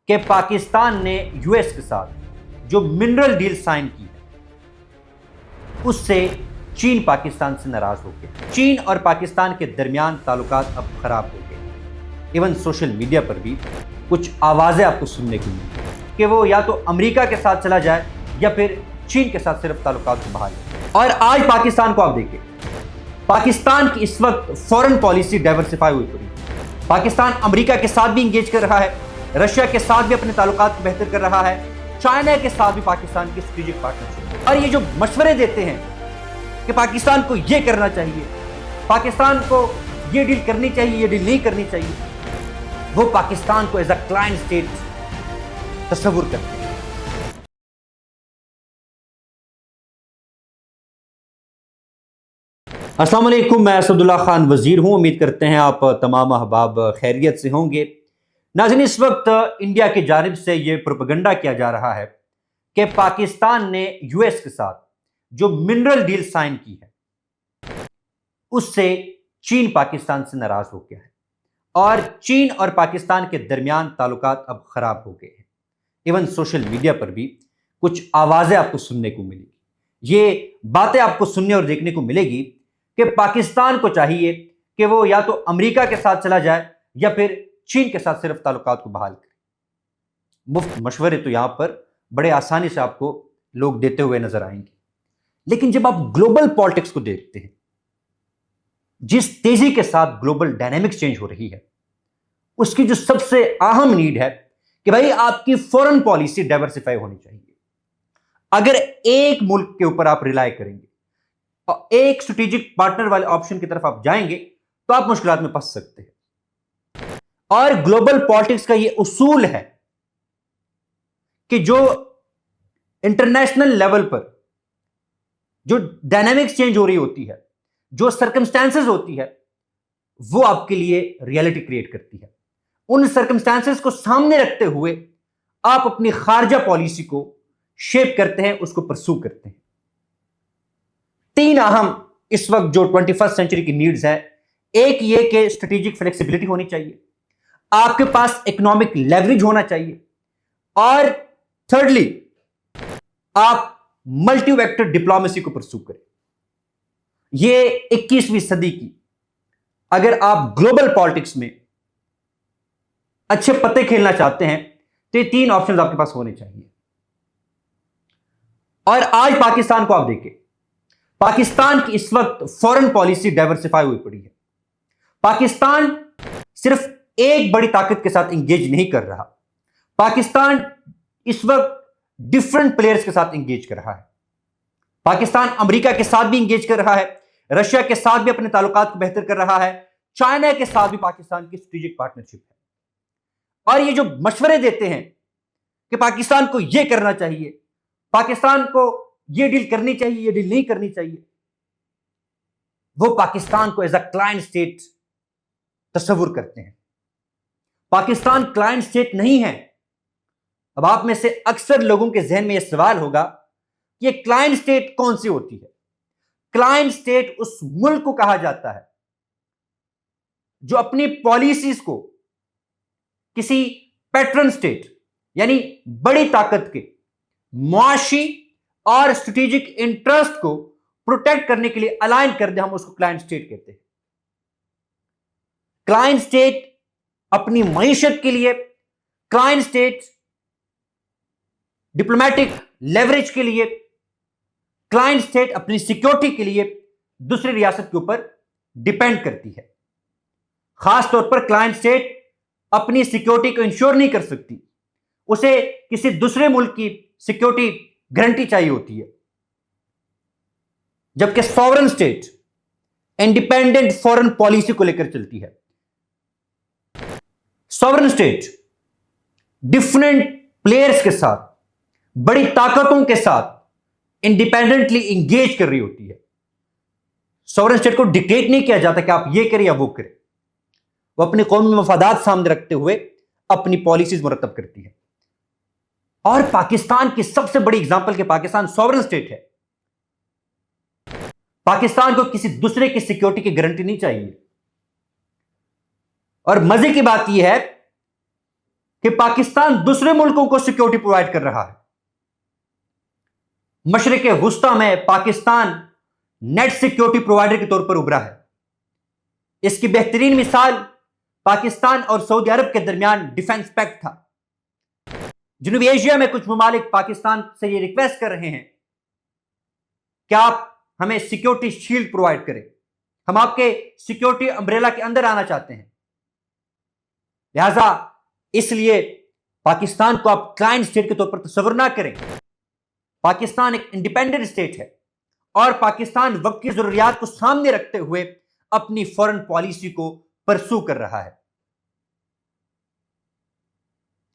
कि पाकिस्तान ने यूएस के साथ जो मिनरल डील साइन की है उससे चीन पाकिस्तान से नाराज हो गया। चीन और पाकिस्तान के दरमियान ताल्लुकात अब खराब हो गए। इवन सोशल मीडिया पर भी कुछ आवाजें आपको सुनने को मिली कि वो या तो अमेरिका के साथ चला जाए या फिर चीन के साथ सिर्फ ताल्लुकात को बहाल करे। और आज पाकिस्तान को आप देखिए, पाकिस्तान की इस वक्त फॉरेन पॉलिसी डाइवर्सिफाई हुई पड़ी। पाकिस्तान अमेरिका के साथ भी इंगेज कर रहा है, रशिया के साथ भी अपने ताल्लुकात को बेहतर कर रहा है, चाइना के साथ भी पाकिस्तान की स्ट्रेटेजिक पार्टनरशिप। और ये जो मशवरे देते हैं कि पाकिस्तान को ये करना चाहिए, पाकिस्तान को ये डील करनी चाहिए, ये डील नहीं करनी चाहिए, वो पाकिस्तान को एज अ क्लाइंट स्टेट तस्वुर करते हैं। अस्सलाम वालेकुम, मैं असदुल्ला खान वजीर हूं। उम्मीद करते हैं आप तमाम अहबाब खैरियत से होंगे। नाज़रीन, इस वक्त इंडिया की जानिब से यह प्रोपेगेंडा किया जा रहा है कि पाकिस्तान ने यूएस के साथ जो मिनरल डील साइन की है उससे चीन पाकिस्तान से नाराज हो गया है और चीन और पाकिस्तान के दरमियान ताल्लुकात अब खराब हो गए हैं। इवन सोशल मीडिया पर भी कुछ आवाजें आपको सुनने को मिलेगी, ये बातें आपको सुनने और देखने को मिलेगी कि पाकिस्तान को चाहिए कि वो या तो अमेरिका के साथ चला जाए या फिर चीन के साथ सिर्फ ताल्लुकात को बहाल करे। मुफ्त मशवरे तो यहां पर बड़े आसानी से आपको लोग देते हुए नजर आएंगे, लेकिन जब आप ग्लोबल पॉलिटिक्स को देखते हैं, जिस तेजी के साथ ग्लोबल डायनेमिक्स चेंज हो रही है, उसकी जो सबसे अहम नीड है कि भाई आपकी फॉरेन पॉलिसी डाइवर्सिफाई होनी चाहिए। अगर एक मुल्क के ऊपर आप रिलाय करेंगे और एक स्ट्रेटेजिक पार्टनर वाले ऑप्शन की तरफ आप जाएंगे तो आप मुश्किलात में फंस सकते हैं। और ग्लोबल पॉलिटिक्स का यह उसूल है कि जो इंटरनेशनल लेवल पर जो डायनामिक्स चेंज हो रही होती है, जो सर्कमस्टेंसेस होती है, वो आपके लिए रियलिटी क्रिएट करती है। उन सर्कमस्टेंसेस को सामने रखते हुए आप अपनी खारजा पॉलिसी को शेप करते हैं, उसको परसू करते हैं। तीन अहम इस वक्त जो 21st सेंचुरी की नीड्स है, एक ये कि स्ट्रेटेजिक फ्लेक्सिबिलिटी होनी चाहिए, आपके पास इकोनॉमिक लेवरेज होना चाहिए, और थर्डली आप मल्टी वेक्टर डिप्लोमेसी को परसू करें। ये 21वीं सदी की अगर आप ग्लोबल पॉलिटिक्स में अच्छे पत्ते खेलना चाहते हैं तो ये तीन ऑप्शंस आपके पास होने चाहिए। और आज पाकिस्तान को आप देखें, पाकिस्तान की इस वक्त फॉरेन पॉलिसी डाइवर्सिफाई हुई पड़ी है। पाकिस्तान सिर्फ एक बड़ी ताकत के साथ इंगेज नहीं कर रहा, पाकिस्तान इस वक्त डिफरेंट प्लेयर्स के साथ इंगेज कर रहा है। पाकिस्तान अमेरिका के साथ भी इंगेज कर रहा है, रशिया के साथ भी अपने ताल्लुकात को बेहतर कर रहा है, चाइना के साथ भी पाकिस्तान की स्ट्रेटेजिक पार्टनरशिप है। और ये जो मशवरे देते हैं कि पाकिस्तान को ये करना चाहिए, पाकिस्तान को ये डील करनी चाहिए, ये डील नहीं करनी चाहिए, वो पाकिस्तान को एज अ क्लाइंट स्टेट तस्वुर करते हैं। पाकिस्तान क्लाइंट स्टेट नहीं है। अब आप में से अक्सर लोगों के जहन में यह सवाल होगा कि ये क्लाइंट स्टेट कौन सी होती है? क्लाइंट स्टेट उस मुल्क को कहा जाता है जो अपनी पॉलिसीज को किसी पैट्रन स्टेट यानी बड़ी ताकत के मुआशी और स्ट्रेटेजिक इंटरेस्ट को प्रोटेक्ट करने के लिए अलाइन कर दे, हम उसको क्लाइंट स्टेट कहते हैं। क्लाइंट स्टेट अपनी मईशत के लिए, क्लाइंट स्टेट डिप्लोमेटिक लेवरेज के लिए, क्लाइंट स्टेट अपनी सिक्योरिटी के लिए दूसरी रियासत के ऊपर डिपेंड करती है। खासतौर पर क्लाइंट स्टेट अपनी सिक्योरिटी को इंश्योर नहीं कर सकती, उसे किसी दूसरे मुल्क की सिक्योरिटी गारंटी चाहिए होती है। जबकि sovereign state independent foreign policy को लेकर चलती है। सॉवरेन स्टेट डिफरेंट प्लेयर्स के साथ, बड़ी ताकतों के साथ इंडिपेंडेंटली इंगेज कर रही होती है। सॉवरेन स्टेट को डिक्टेट नहीं किया जाता कि आप ये करें या वो करें, वो अपने कौमी मफादात सामने रखते हुए अपनी पॉलिसीज मुरतब करती है। और पाकिस्तान की सबसे बड़ी एग्जांपल कि पाकिस्तान सॉवरेन स्टेट है। पाकिस्तान को किसी दूसरे की सिक्योरिटी की गारंटी नहीं चाहिए। और मजे की बात यह है कि पाकिस्तान दूसरे मुल्कों को सिक्योरिटी प्रोवाइड कर रहा है। मशरिक़ वुस्ता में पाकिस्तान नेट सिक्योरिटी प्रोवाइडर के तौर पर उभरा है। इसकी बेहतरीन मिसाल पाकिस्तान और सऊदी अरब के दरमियान डिफेंस पैक्ट था। जनूबी एशिया में कुछ ममालिक पाकिस्तान से ये रिक्वेस्ट कर रहे हैं कि आप हमें सिक्योरिटी शील्ड प्रोवाइड करें, हम आपके सिक्योरिटी अम्ब्रेला के अंदर आना चाहते हैं। लिहाजा इसलिए पाकिस्तान को आप क्लाइंट स्टेट के तौर पर तस्वर ना करें। पाकिस्तान एक इंडिपेंडेंट स्टेट है और पाकिस्तान वक्त की जरूरियात को सामने रखते हुए अपनी फॉरेन पॉलिसी को परसू कर रहा है।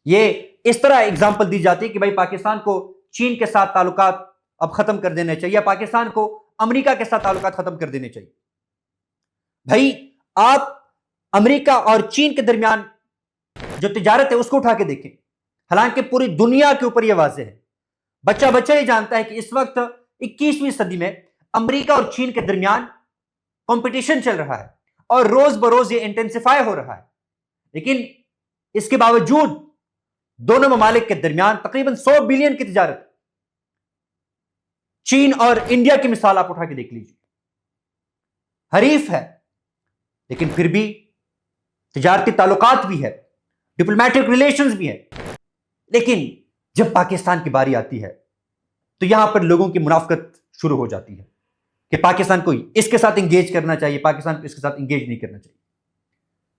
यह इस तरह एग्जांपल दी जाती है कि भाई पाकिस्तान को चीन के साथ ताल्लुकात अब खत्म कर देने चाहिए, पाकिस्तान को अमेरिका के साथ ताल्लुकात खत्म कर देने चाहिए। भाई आप अमेरिका और चीन के दरमियान जो तिजारत है उसको उठा के देखें। हालांकि पूरी दुनिया के ऊपर यह वाज़ेह है, बच्चा बच्चा ही जानता है कि इस वक्त 21वीं सदी में अमेरिका और चीन के दरमियान कंपटीशन चल रहा है और रोज बरोज ये इंटेंसिफाई हो रहा है। लेकिन इसके बावजूद दोनों ममालिक के दरमियान तकरीबन 100 बिलियन की तिजारत। चीन और इंडिया की मिसाल आप उठा के देख लीजिए, हरीफ है लेकिन फिर भी तिजारती ताल्लुकात भी है, डिप्लोमेटिक रिलेशंस भी है। लेकिन जब पाकिस्तान की बारी आती है तो यहां पर लोगों की मुनाफकत शुरू हो जाती है कि पाकिस्तान को इसके साथ इंगेज करना चाहिए, पाकिस्तान को इसके साथ इंगेज नहीं करना चाहिए।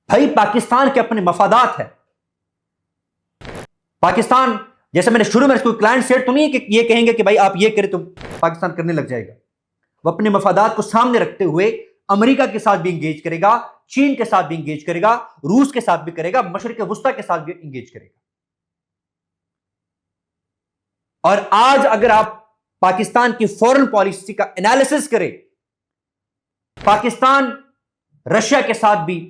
भाई पाकिस्तान के अपने मफादात है। पाकिस्तान, जैसे मैंने शुरू में, कोई क्लाइंट स्टेट तो नहीं है कि ये कहेंगे कि भाई आप ये करें तो पाकिस्तान करने लग जाएगा। वो अपने मफादात को सामने रखते हुए अमेरिका के साथ भी इंगेज करेगा, चीन के साथ भी इंगेज करेगा, रूस के साथ भी करेगा, मशरिक़ वुस्ता के साथ भी इंगेज करेगा। और आज अगर आप पाकिस्तान की फॉरेन पॉलिसी का एनालिसिस करें, पाकिस्तान रशिया के साथ भी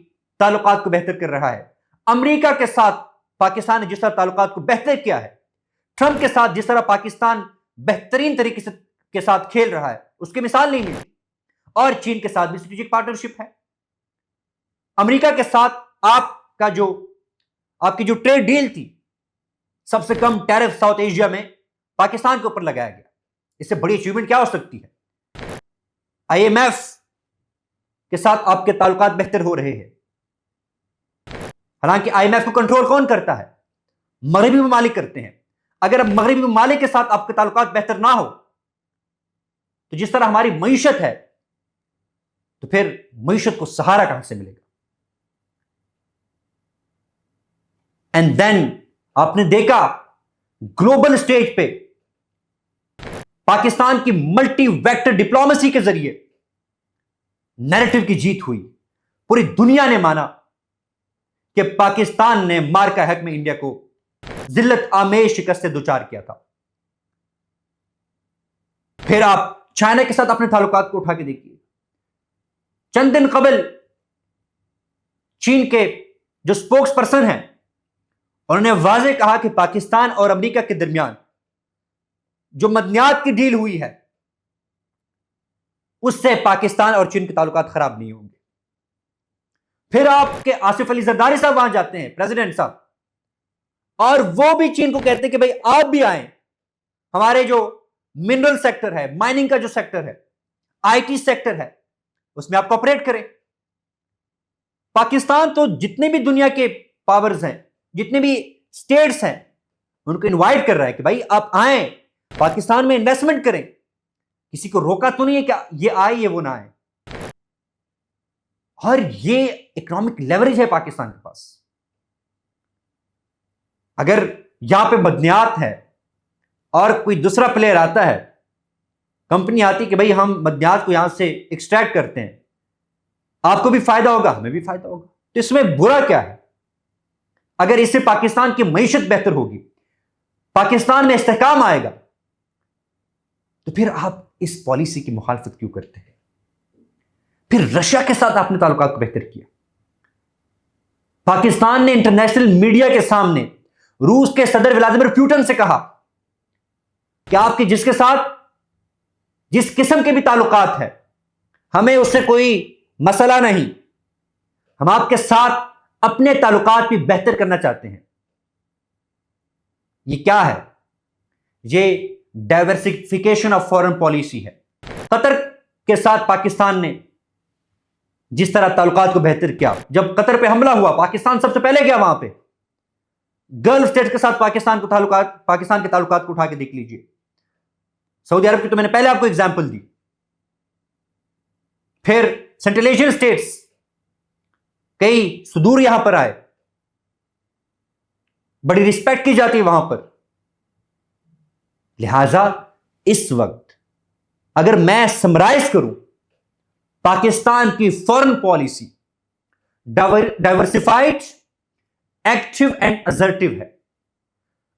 ताल्लुकात को बेहतर कर रहा है। अमेरिका के साथ पाकिस्तान ने जिस तरह ताल्लुकात को बेहतर किया है, ट्रंप के साथ जिस तरह पाकिस्तान बेहतरीन तरीके से के साथ खेल रहा है, उसकी मिसाल नहीं मिली। और चीन के साथ भी स्ट्रेटेजिक पार्टनरशिप है। अमेरिका के साथ आपकी जो ट्रेड डील थी, सबसे कम टैरिफ साउथ एशिया में पाकिस्तान के ऊपर लगाया गया। इससे बड़ी अचीवमेंट क्या हो सकती है? आईएमएफ के साथ आपके ताल्लुकात बेहतर हो रहे हैं। हालांकि आईएमएफ को कंट्रोल कौन करता है? मगरबी ममालिक करते हैं। अगर अब मगरबी ममालिक के साथ आपके ताल्लुकात बेहतर ना हो तो जिस तरह हमारी मईशत है, तो फिर मईशत को सहारा कहां से मिलेगा? एंड देन आपने देखा ग्लोबल स्टेज पे पाकिस्तान की मल्टी वेक्टर डिप्लोमेसी के जरिए नैरेटिव की जीत हुई। पूरी दुनिया ने माना कि पाकिस्तान ने मार्का हक में इंडिया को जिल्लत आमेज शिकस्त से दुचार किया था। फिर आप चाइना के साथ अपने ताल्लुकात को उठा के देखिए। चंद दिन कबल चीन के जो स्पोक्स पर्सन हैं, उन्होंने वाज़ेह कहा कि पाकिस्तान और अमेरिका के दरमियान जो मदनियात की डील हुई है, उससे पाकिस्तान और चीन के ताल्लुकात खराब नहीं होंगे। फिर आपके आसिफ अली जरदारी साहब वहां जाते हैं, प्रेसिडेंट साहब, और वो भी चीन को कहते हैं कि भाई आप भी आए, हमारे जो मिनरल सेक्टर है, माइनिंग का जो सेक्टर है, आईटी सेक्टर है, उसमें आप कॉपरेट करें। पाकिस्तान तो जितने भी दुनिया के पावर्स हैं, जितने भी स्टेट्स हैं, उनको इनवाइट कर रहा है कि भाई आप आए, पाकिस्तान में इन्वेस्टमेंट करें। किसी को रोका तो नहीं है कि ये आए ये वो ना आए। और ये इकोनॉमिक लेवरेज है पाकिस्तान के पास। अगर यहां पे मदनियात है और कोई दूसरा प्लेयर आता है, कंपनी आती कि भाई हम मदनियात को यहां से एक्सट्रैक्ट करते हैं, आपको भी फायदा होगा, हमें भी फायदा होगा, तो इसमें बुरा क्या है? अगर इससे पाकिस्तान की मईशत बेहतर होगी, पाकिस्तान में इस्तेहकाम आएगा, तो फिर आप इस पॉलिसी की मुखालफत क्यों करते हैं? फिर रशिया के साथ आपने ताल्लुकात को बेहतर किया। पाकिस्तान ने इंटरनेशनल मीडिया के सामने रूस के सदर व्लादिमीर पुतिन से कहा कि आपके जिसके साथ जिस किस्म के भी ताल्लुकात है, हमें उससे कोई मसला नहीं, हम आपके साथ अपने ताल्लुकात भी बेहतर करना चाहते हैं। ये क्या है? ये डाइवर्सिफिकेशन ऑफ फॉरेन पॉलिसी है। कतर के साथ पाकिस्तान ने जिस तरह ताल्लुकात को बेहतर किया, जब कतर पे हमला हुआ पाकिस्तान सबसे पहले गया वहां पे। गल्फ स्टेट के साथ पाकिस्तान के ताल्लुकात को उठा के देख लीजिए। सऊदी अरब की तो मैंने पहले आपको एग्जांपल दी। फिर सेंट्रल एशियन स्टेट्स कई सुदूर यहां पर आए, बड़ी रिस्पेक्ट की जाती है वहां पर। लिहाजा इस वक्त अगर मैं समराइज करूं, पाकिस्तान की foreign policy diversified, active and assertive है।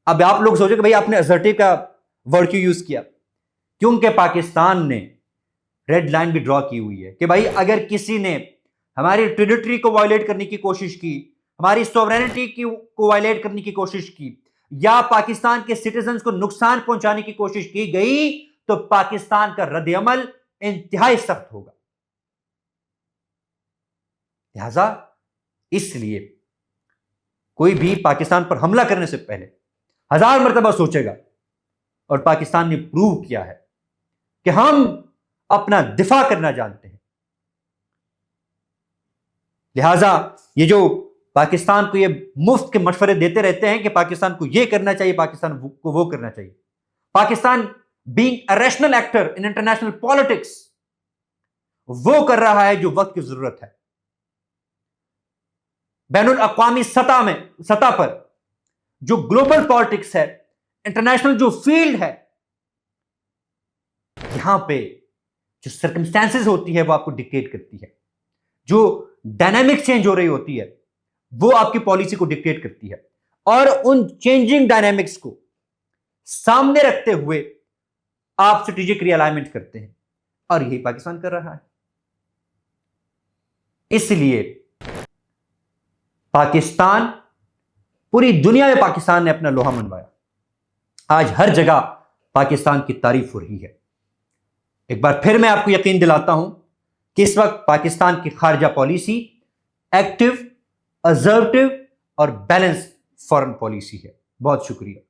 अब आप लोग सोचो कि भाई आपने असर्टिव का वर्ड क्यों यूज किया? क्योंकि पाकिस्तान ने रेड लाइन भी ड्रॉ की हुई है कि भाई अगर किसी ने हमारी टेरिटरी को वायलेट करने की कोशिश की, हमारी सोवरेनिटी को वायलेट करने की कोशिश की, या पाकिस्तान के सिटीजन्स को नुकसान पहुंचाने की कोशिश की गई, तो पाकिस्तान का रद्द-ए-अमल इंतहाई सख्त होगा। लिहाजा इसलिए कोई भी पाकिस्तान पर हमला करने से पहले 1000 मरतबा सोचेगा। और पाकिस्तान ने प्रूव किया है कि हम अपना दिफा करना जानते हैं। लिहाजा ये जो पाकिस्तान को ये मुफ्त के मशवरे देते रहते हैं कि पाकिस्तान को ये करना चाहिए, पाकिस्तान को वो करना चाहिए, Pakistan being a rational actor in international politics वो कर रहा है जो वक्त की जरूरत है। बैनुल अक़वामी सतह पर जो ग्लोबल पॉलिटिक्स है, इंटरनेशनल जो फील्ड है, यहां पे जो सर्कमस्टेंसेस होती है वो आपको डिक्टेट करती है, जो डायनामिक चेंज हो रही होती है वो आपकी पॉलिसी को डिक्टेट करती है। और उन चेंजिंग डायनामिक्स को सामने रखते हुए आप स्ट्रेटेजिक रीअलाइनमेंट करते हैं, और यही पाकिस्तान कर रहा है। इसलिए पाकिस्तान, पूरी दुनिया में पाकिस्तान ने अपना लोहा मनवाया। आज हर जगह पाकिस्तान की तारीफ हो रही है। एक बार फिर मैं आपको यकीन दिलाता हूं कि इस वक्त पाकिस्तान की खारजा पॉलिसी एक्टिव, असर्टिव और बैलेंस फॉरेन पॉलिसी है। बहुत शुक्रिया।